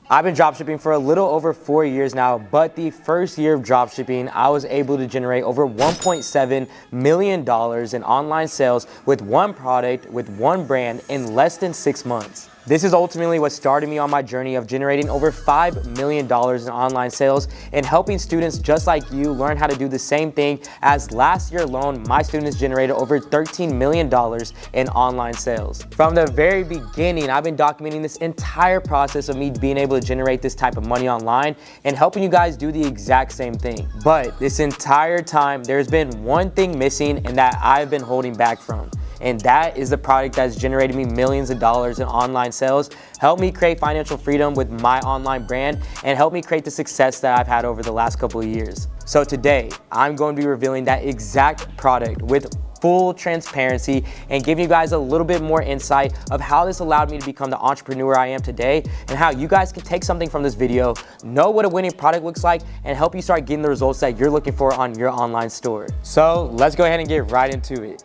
I've been dropshipping for a little over 4 years now, but the first year of dropshipping, I was able to generate over $1.7 million in online sales with one product, with one brand in less than 6 months. This is ultimately what started me on my journey of generating over $5 million in online sales and helping students just like you learn how to do the same thing, as last year alone, my students generated over $13 million in online sales. From the very beginning, I've been documenting this entire process of me being able to generate this type of money online and helping you guys do the exact same thing. But this entire time, there's been one thing missing and that I've been holding back from. And that is the product that's generated me millions of dollars in online sales, helped me create financial freedom with my online brand, and helped me create the success that I've had over the last couple of years. So today, I'm going to be revealing that exact product with full transparency and giving you guys a little bit more insight of how this allowed me to become the entrepreneur I am today, and how you guys can take something from this video, know what a winning product looks like, and help you start getting the results that you're looking for on your online store. So let's go ahead and get right into it.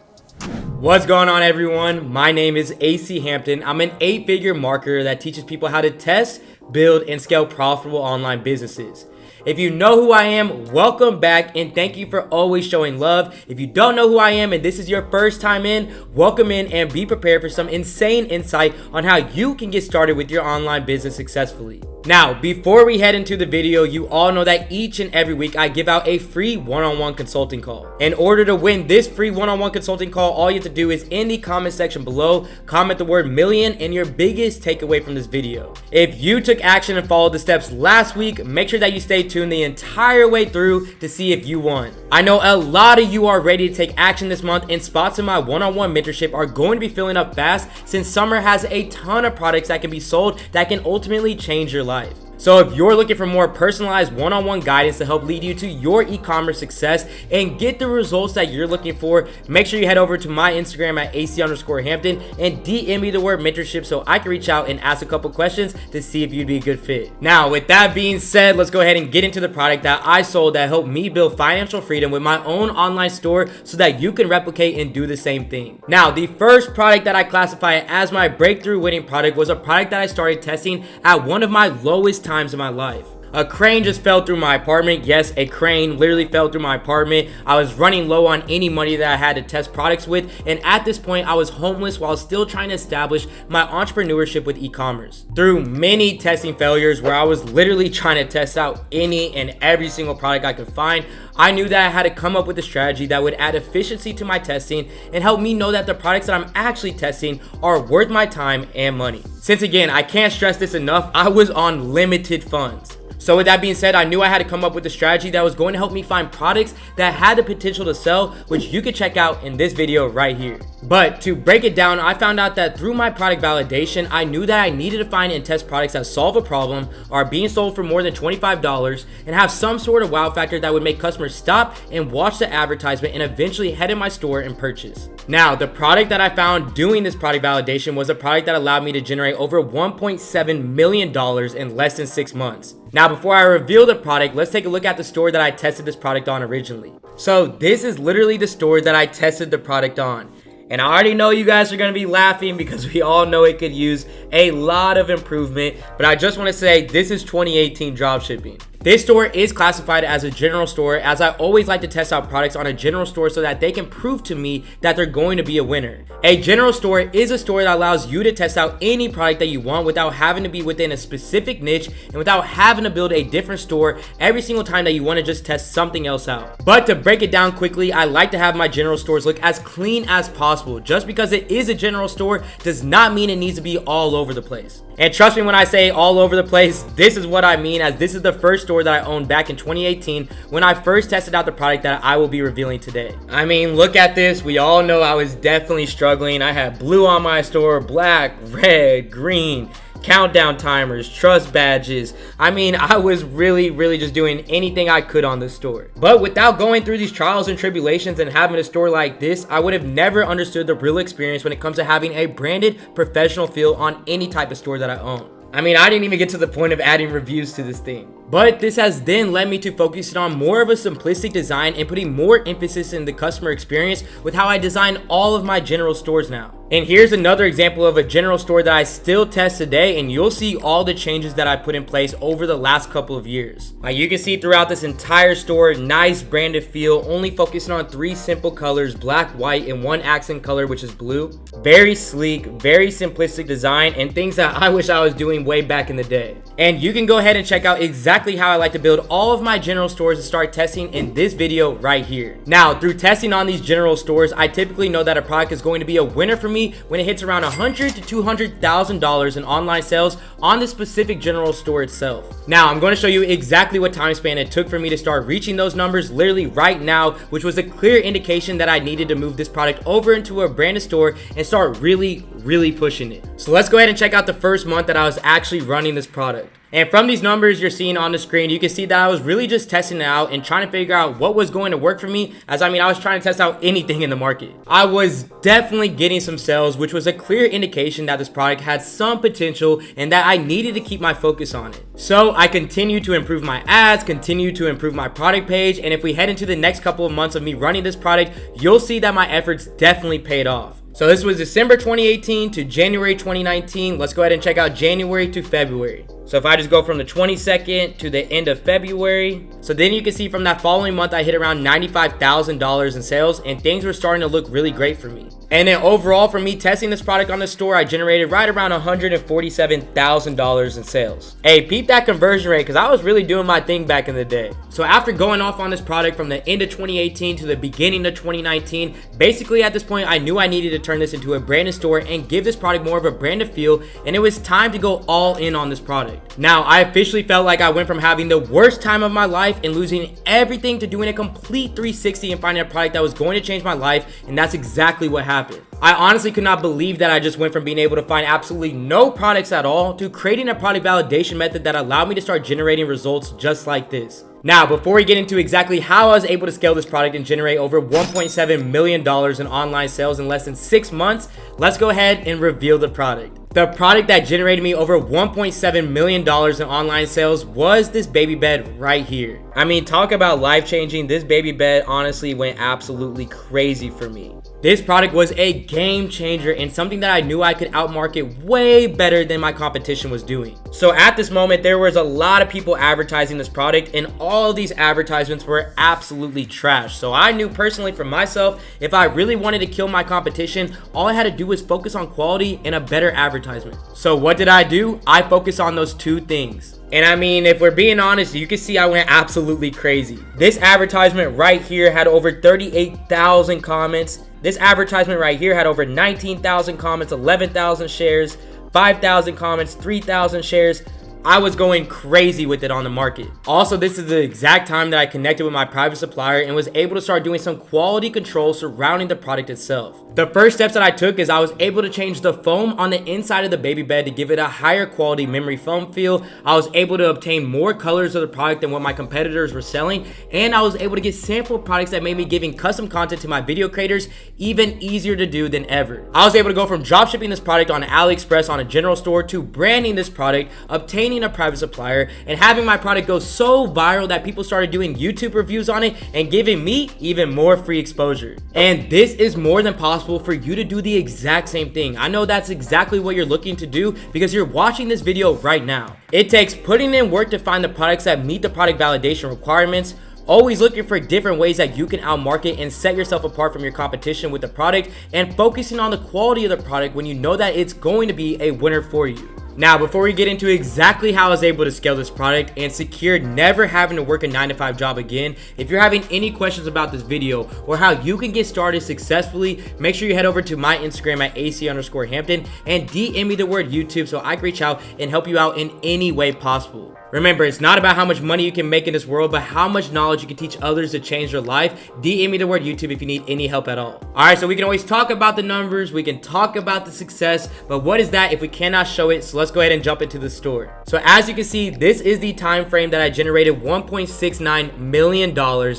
What's going on, everyone? My name is AC Hampton. I'm an 8-figure marketer that teaches people how to test, build, and scale profitable online businesses. If you know who I am, welcome back and thank you for always showing love. If you don't know who I am and this is your first time in, welcome in and be prepared for some insane insight on how you can get started with your online business successfully. Now, before we head into the video, you all know that each and every week I give out a free one-on-one consulting call. In order to win this free one-on-one consulting call, all you have to do is in the comment section below, comment the word million and your biggest takeaway from this video. If you took action and followed the steps last week, make sure that you stay tuned the entire way through to see if you won. I know a lot of you are ready to take action this month, and spots in my one-on-one mentorship are going to be filling up fast since summer has a ton of products that can be sold that can ultimately change your life. So if you're looking for more personalized one-on-one guidance to help lead you to your e-commerce success and get the results that you're looking for, make sure you head over to my Instagram at AC_Hampton and DM me the word mentorship so I can reach out and ask a couple questions to see if you'd be a good fit. Now, with that being said, let's go ahead and get into the product that I sold that helped me build financial freedom with my own online store so that you can replicate and do the same thing. Now, the first product that I classify as my breakthrough winning product was a product that I started testing at one of my lowest times in my life. A crane just fell through my apartment. Yes, a crane literally fell through my apartment. I was running low on any money that I had to test products with, and at this point I was homeless while still trying to establish my entrepreneurship with e-commerce. Through many testing failures where I was literally trying to test out any and every single product I could find, I knew that I had to come up with a strategy that would add efficiency to my testing and help me know that the products that I'm actually testing are worth my time and money. Since again, I can't stress this enough, I was on limited funds. So with that being said, I knew I had to come up with a strategy that was going to help me find products that had the potential to sell, which you can check out in this video right here. But to break it down, I found out that through my product validation, I knew that I needed to find and test products that solve a problem, are being sold for more than $25, and have some sort of wow factor that would make customers stop and watch the advertisement and eventually head in my store and purchase. Now, the product that I found doing this product validation was a product that allowed me to generate over $1.7 million in less than 6 months. Now, before I reveal the product, let's take a look at the store that I tested this product on originally. So this is literally the store that I tested the product on. And I already know you guys are going to be laughing because we all know it could use a lot of improvement. But I just want to say this is 2018 dropshipping. This store is classified as a general store, as I always like to test out products on a general store so that they can prove to me that they're going to be a winner. A general store is a store that allows you to test out any product that you want without having to be within a specific niche and without having to build a different store every single time that you want to just test something else out. But to break it down quickly, I like to have my general stores look as clean as possible. Just because it is a general store does not mean it needs to be all over the place. And trust me when I say all over the place, this is what I mean, as this is the first store that I owned back in 2018 when I first tested out the product that I will be revealing today. I mean, look at this. We all know I was definitely struggling. I had blue on my store, black, red, green, countdown timers, trust badges. I mean, I was really just doing anything I could on this store. But without going through these trials and tribulations and having a store like this, I would have never understood the real experience when it comes to having a branded professional feel on any type of store that I own. I mean, I didn't even get to the point of adding reviews to this thing. But this has then led me to focusing on more of a simplistic design and putting more emphasis in the customer experience with how I design all of my general stores now. And here's another example of a general store that I still test today, and you'll see all the changes that I put in place over the last couple of years. Like you can see throughout this entire store, nice branded feel, only focusing on 3 simple colors, black, white, and 1 accent color, which is blue. Very sleek, very simplistic design, and things that I wish I was doing way back in the day. And you can go ahead and check out exactly how I like to build all of my general stores and start testing in this video right here. Now, through testing on these general stores, I typically know that a product is going to be a winner for me when it hits around $100,000 to $200,000 in online sales on the specific general store itself. Now, I'm going to show you exactly what time span it took for me to start reaching those numbers literally right now, which was a clear indication that I needed to move this product over into a branded store and start really pushing it. So let's go ahead and check out the first month that I was actually running this product. And from these numbers you're seeing on the screen, you can see that I was really just testing it out and trying to figure out what was going to work for me. I was trying to test out anything in the market. I was definitely getting some sales, which was a clear indication that this product had some potential and that I needed to keep my focus on it. So I continued to improve my ads, continued to improve my product page, and if we head into the next couple of months of me running this product, you'll see that my efforts definitely paid off. So this was December 2018 to January 2019. Let's go ahead and check out January to February. So if I just go from the 22nd to the end of February, so then you can see from that following month, I hit around $95,000 in sales and things were starting to look really great for me. And then overall for me testing this product on the store, I generated right around $147,000 in sales. Hey, peep that conversion rate because I was really doing my thing back in the day. So after going off on this product from the end of 2018 to the beginning of 2019, basically at this point, I knew I needed to turn this into a branded store and give this product more of a branded feel, and it was time to go all in on this product. Now, I officially felt like I went from having the worst time of my life and losing everything to doing a complete 360 and finding a product that was going to change my life, and that's exactly what happened. I honestly could not believe that I just went from being able to find absolutely no products at all to creating a product validation method that allowed me to start generating results just like this. Now, before we get into exactly how I was able to scale this product and generate over $1.7 million in online sales in less than 6 months, let's go ahead and reveal the product. The product that generated me over $1.7 million in online sales was this baby bed right here. Talk about life-changing. This baby bed honestly went absolutely crazy for me. This product was a game changer and something that I knew I could outmarket way better than my competition was doing. So at this moment, there was a lot of people advertising this product and all of these advertisements were absolutely trash. So I knew personally for myself, if I really wanted to kill my competition, all I had to do was focus on quality and a better advertisement. So what did I do? I focused on those 2 things. And if we're being honest, you can see I went absolutely crazy. This advertisement right here had over 38,000 comments. This advertisement right here had over 19,000 comments, 11,000 shares, 5,000 comments, 3,000 shares. I was going crazy with it on the market. Also, this is the exact time that I connected with my private supplier and was able to start doing some quality control surrounding the product itself. The first steps that I took is I was able to change the foam on the inside of the baby bed to give it a higher quality memory foam feel. I was able to obtain more colors of the product than what my competitors were selling, and I was able to get sample products that made me giving custom content to my video creators even easier to do than ever. I was able to go from drop shipping this product on AliExpress on a general store to branding this product, obtaining a private supplier, and having my product go so viral that people started doing YouTube reviews on it and giving me even more free exposure. And this is more than possible for you to do the exact same thing. I know that's exactly what you're looking to do because you're watching this video right now. It takes putting in work to find the products that meet the product validation requirements, always looking for different ways that you can outmarket and set yourself apart from your competition with the product, and focusing on the quality of the product when you know that it's going to be a winner for you. Now, before we get into exactly how I was able to scale this product and secure never having to work a 9-to-5 job again, if you're having any questions about this video or how you can get started successfully, make sure you head over to my Instagram at AC_Hampton and DM me the word YouTube so I can reach out and help you out in any way possible. Remember, it's not about how much money you can make in this world, but how much knowledge you can teach others to change their life. DM me the word YouTube if you need any help at all. All right, so we can always talk about the numbers, we can talk about the success, but what is that if we cannot show it? So let's go ahead and jump into the store. So as you can see, this is the time frame that I generated $1.69 million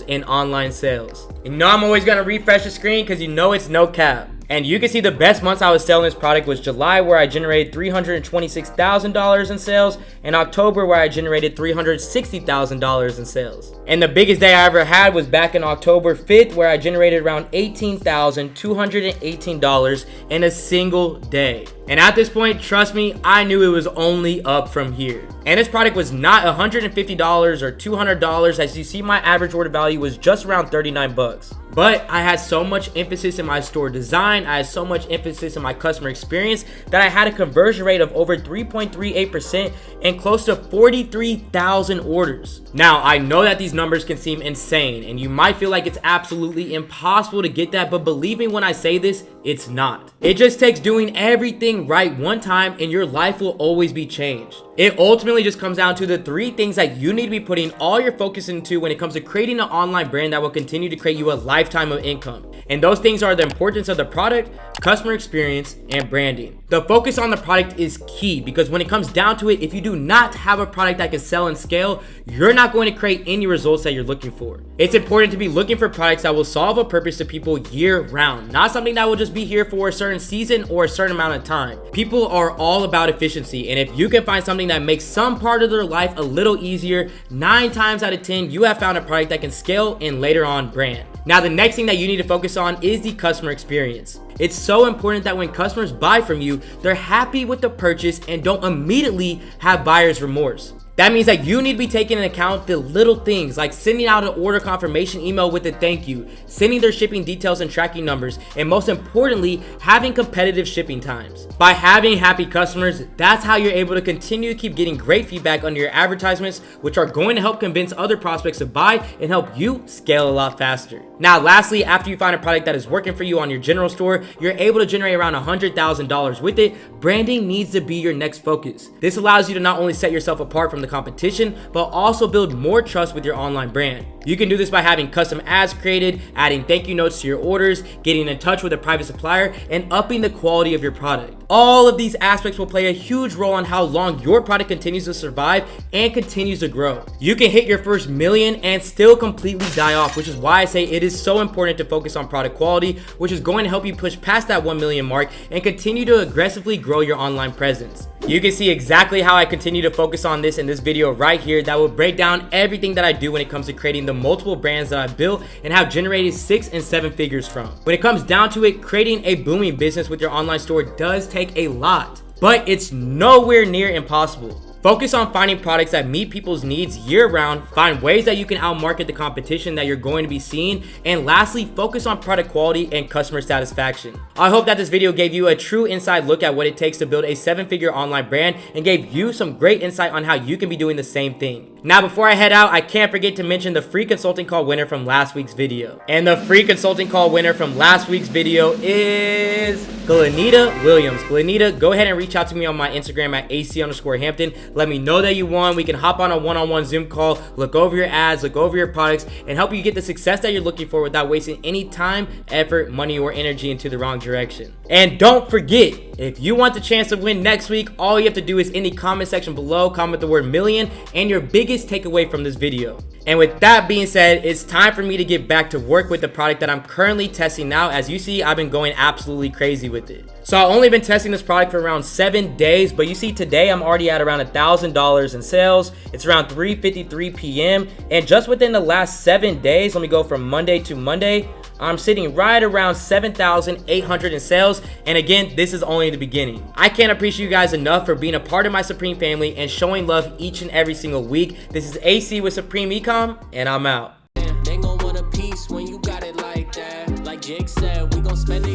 in online sales. And you know I'm always gonna refresh the screen because you know it's no cap. And you can see the best months I was selling this product was July, where I generated $326,000 in sales, and October, where I generated $360,000 in sales. And the biggest day I ever had was back in October 5th, where I generated around $18,218 in a single day. And at this point, trust me, I knew it was only up from here. And this product was not $150 or $200. As you see, my average order value was just around 39 bucks. But I had so much emphasis in my store design, I had so much emphasis in my customer experience that I had a conversion rate of over 3.38% and close to 43,000 orders. Now, I know that these numbers can seem insane and you might feel like it's absolutely impossible to get that, but believe me when I say this, it's not. It just takes doing everything right one time and your life will always be changed. It ultimately just comes down to the 3 things that you need to be putting all your focus into when it comes to creating an online brand that will continue to create you a lifetime of income. And those things are the importance of the product, customer experience, and branding. The focus on the product is key because when it comes down to it, if you do not have a product that can sell and scale, you're not going to create any results that you're looking for. It's important to be looking for products that will solve a purpose to people year round, not something that will just be here for a certain season or a certain amount of time. People are all about efficiency, and if you can find something that makes some part of their life a little easier, 9 times out of 10, you have found a product that can scale and later on brand. Now, the next thing that you need to focus on is the customer experience. It's so important that when customers buy from you, they're happy with the purchase and don't immediately have buyer's remorse. That means that you need to be taking into account the little things like sending out an order confirmation email with a thank you, sending their shipping details and tracking numbers, and most importantly, having competitive shipping times. By having happy customers, that's how you're able to continue to keep getting great feedback under your advertisements, which are going to help convince other prospects to buy and help you scale a lot faster. Now, lastly, after you find a product that is working for you on your general store, you're able to generate around $100,000 with it. Branding needs to be your next focus. This allows you to not only set yourself apart from the competition, but also build more trust with your online brand. You can do this by having custom ads created, adding thank you notes to your orders, getting in touch with a private supplier, and upping the quality of your product. All of these aspects will play a huge role on how long your product continues to survive and continues to grow. You can hit your first million and still completely die off, which is why I say it is so important to focus on product quality, which is going to help you push past that 1 million mark and continue to aggressively grow your online presence. You can see exactly how I continue to focus on this in this video right here that will break down everything that I do when it comes to creating the multiple brands that I've built and have generated 6 and 7 figures from. When it comes down to it, creating a booming business with your online store does take a lot, but it's nowhere near impossible. Focus on finding products that meet people's needs year round, find ways that you can outmarket the competition that you're going to be seeing, and lastly, focus on product quality and customer satisfaction. I hope that this video gave you a true inside look at what it takes to build a 7-figure online brand and gave you some great insight on how you can be doing the same thing. Now, before I head out, I can't forget to mention the free consulting call winner from last week's video. And the free consulting call winner from last week's video is Glenita Williams. Glenita, go ahead and reach out to me on my Instagram at AC_Hampton. Let me know that you won. We can hop on a one-on-one Zoom call, look over your ads, look over your products, and help you get the success that you're looking for without wasting any time, effort, money, or energy into the wrong direction. And don't forget, if you want the chance to win next week, all you have to do is in the comment section below, comment the word million and your biggest takeaway from this video. And with that being said, it's time for me to get back to work with the product that I'm currently testing now. As you see, I've been going absolutely crazy with it. So I've only been testing this product for around 7 days, but you see today I'm already at around $1,000 in sales. It's around 3:53 p.m. And just within the last 7 days, let me go from Monday to Monday, I'm sitting right around 7,800 in sales. And again, this is only the beginning. I can't appreciate you guys enough for being a part of my Supreme family and showing love each and every single week. This is AC with Supreme Ecom, and I'm out. They gon' want a piece when you got it like that. Like Jake said, we gon' spend it.